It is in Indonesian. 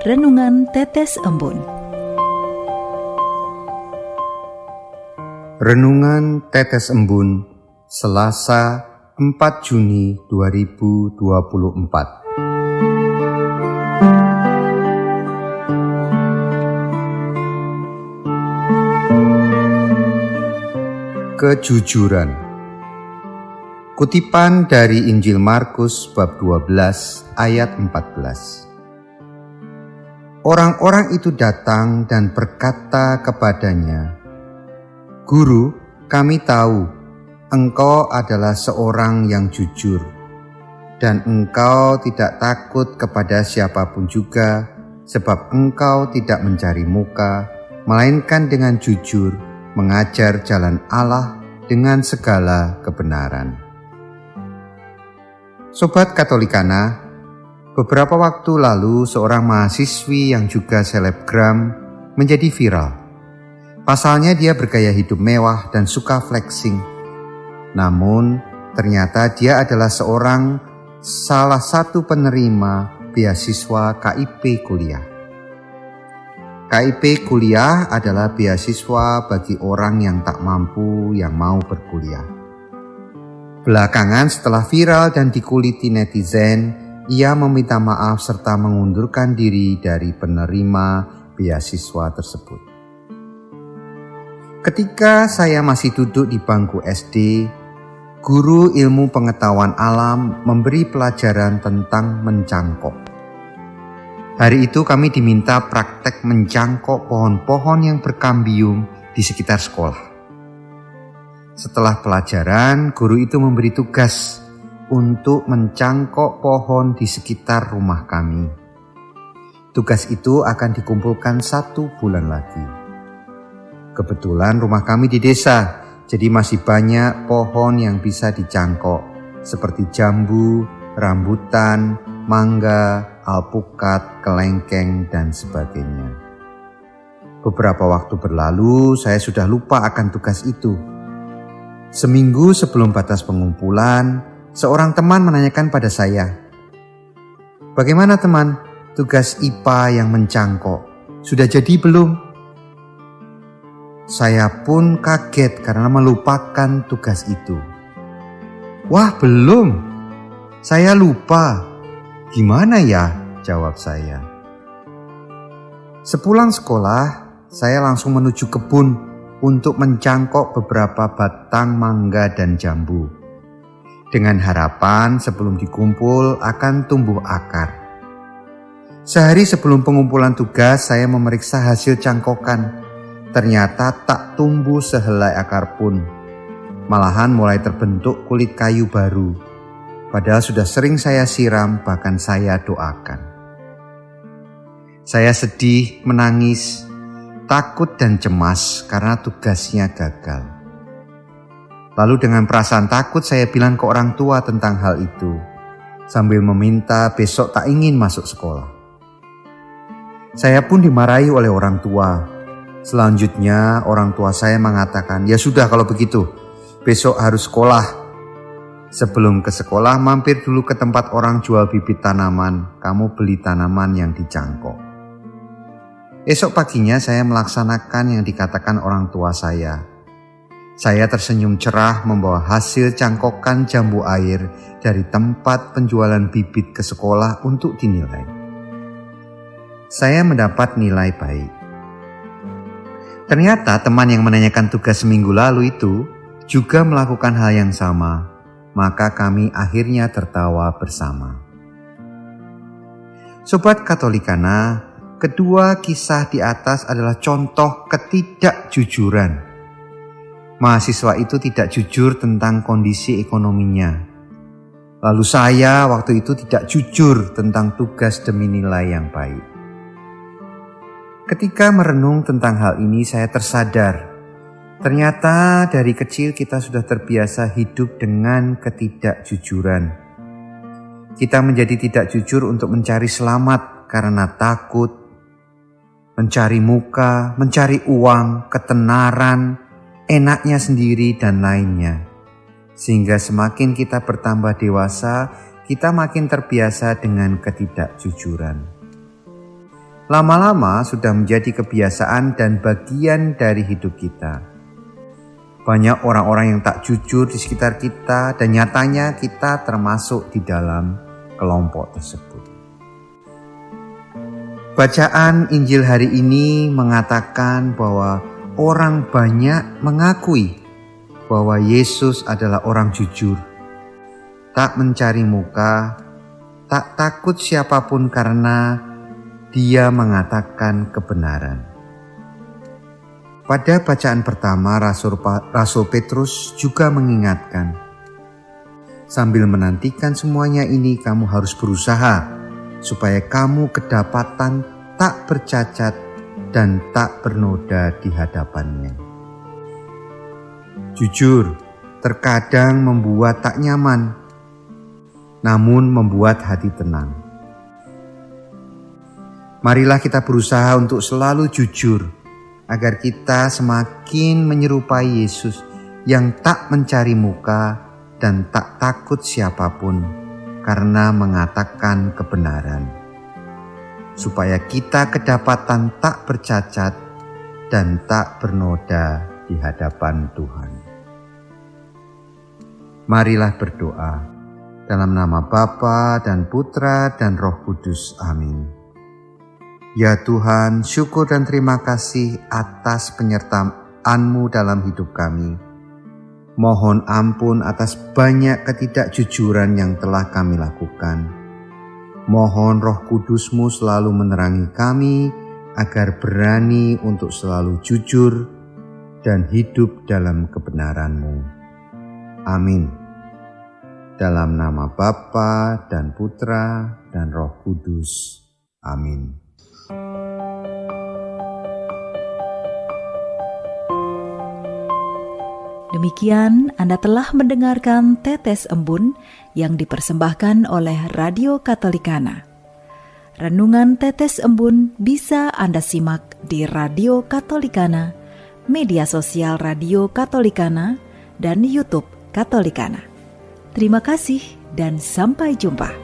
Renungan Tetes Embun. Renungan Tetes Embun, Selasa 4 Juni 2024. Kejujuran. Kutipan dari Injil Markus bab 12 ayat 14. Orang-orang itu datang dan berkata kepadanya, "Guru, kami tahu Engkau adalah seorang yang jujur, dan Engkau tidak takut kepada siapapun juga, sebab Engkau tidak mencari muka, melainkan dengan jujur mengajar jalan Allah dengan segala kebenaran." Sobat Katolikana, beberapa waktu lalu seorang mahasiswi yang juga selebgram menjadi viral. Pasalnya dia bergaya hidup mewah dan suka flexing. Namun ternyata dia adalah salah satu penerima beasiswa KIP kuliah. KIP kuliah adalah beasiswa bagi orang yang tak mampu yang mau berkuliah. Belakangan setelah viral dan dikuliti netizen, ia meminta maaf serta mengundurkan diri dari penerima beasiswa tersebut. Ketika saya masih duduk di bangku SD, guru ilmu pengetahuan alam memberi pelajaran tentang mencangkok. Hari itu kami diminta praktek mencangkok pohon-pohon yang berkambium di sekitar sekolah. Setelah pelajaran, guru itu memberi tugas untuk mencangkok pohon di sekitar rumah kami. Tugas itu akan dikumpulkan 1 bulan lagi. Kebetulan rumah kami di desa, jadi masih banyak pohon yang bisa dicangkok, seperti jambu, rambutan, mangga, alpukat, kelengkeng, dan sebagainya. Beberapa waktu berlalu, saya sudah lupa akan tugas itu. Seminggu sebelum batas pengumpulan, seorang teman menanyakan pada saya, "Bagaimana teman, tugas IPA yang mencangkok? Sudah jadi belum?" Saya pun kaget karena melupakan tugas itu. "Wah, belum. Saya lupa. Gimana ya?" jawab saya. Sepulang sekolah, saya langsung menuju kebun untuk mencangkok beberapa batang mangga dan jambu, dengan harapan sebelum dikumpul akan tumbuh akar. Sehari sebelum pengumpulan tugas, saya memeriksa hasil cangkokan. Ternyata tak tumbuh sehelai akar pun. Malahan mulai terbentuk kulit kayu baru. Padahal sudah sering saya siram, bahkan saya doakan. Saya sedih, menangis, takut dan cemas karena tugasnya gagal. Lalu dengan perasaan takut saya bilang ke orang tua tentang hal itu, sambil meminta besok tak ingin masuk sekolah. Saya pun dimarahi oleh orang tua. Selanjutnya orang tua saya mengatakan, "Ya sudah kalau begitu, besok harus sekolah. Sebelum ke sekolah mampir dulu ke tempat orang jual bibit tanaman, kamu beli tanaman yang dicangkok." Esok paginya saya melaksanakan yang dikatakan orang tua saya. Saya tersenyum cerah membawa hasil cangkokan jambu air dari tempat penjualan bibit ke sekolah untuk dinilai. Saya mendapat nilai baik. Ternyata teman yang menanyakan tugas seminggu lalu itu juga melakukan hal yang sama, maka kami akhirnya tertawa bersama. Sobat Katolikana, kedua kisah di atas adalah contoh ketidakjujuran. Mahasiswa itu tidak jujur tentang kondisi ekonominya. Lalu saya waktu itu tidak jujur tentang tugas demi nilai yang baik. Ketika merenung tentang hal ini, saya tersadar, ternyata dari kecil kita sudah terbiasa hidup dengan ketidakjujuran. Kita menjadi tidak jujur untuk mencari selamat karena takut, mencari muka, mencari uang, ketenaran, enaknya sendiri, dan lainnya. Sehingga semakin kita bertambah dewasa, kita makin terbiasa dengan ketidakjujuran. lama-lama sudah menjadi kebiasaan dan bagian dari hidup kita. Banyak orang-orang yang tak jujur di sekitar kita dan nyatanya kita termasuk di dalam kelompok tersebut. Bacaan Injil hari ini mengatakan bahwa orang banyak mengakui bahwa Yesus adalah orang jujur, tak mencari muka, tak takut siapapun karena Dia mengatakan kebenaran. Pada bacaan pertama, Rasul Petrus juga mengingatkan, sambil menantikan semuanya ini kamu harus berusaha supaya kamu kedapatan tak bercacat dan tak bernoda di hadapannya. Jujur, terkadang membuat tak nyaman, namun membuat hati tenang. Marilah kita berusaha untuk selalu jujur, agar kita semakin menyerupai Yesus yang tak mencari muka dan tak takut siapapun karena mengatakan kebenaran. Supaya kita kedapatan tak bercacat dan tak bernoda di hadapan Tuhan. Marilah berdoa dalam nama Bapa dan Putra dan Roh Kudus. Amin. Ya Tuhan, syukur dan terima kasih atas penyertaan-Mu dalam hidup kami. Mohon ampun atas banyak ketidakjujuran yang telah kami lakukan. Mohon Roh Kudus-Mu selalu menerangi kami agar berani untuk selalu jujur dan hidup dalam kebenaran-Mu. Amin. Dalam nama Bapa dan Putra dan Roh Kudus. Amin. Demikian Anda telah mendengarkan Tetes Embun yang dipersembahkan oleh Radio Katolikana. Renungan Tetes Embun bisa Anda simak di Radio Katolikana, media sosial Radio Katolikana, dan YouTube Katolikana. Terima kasih dan sampai jumpa.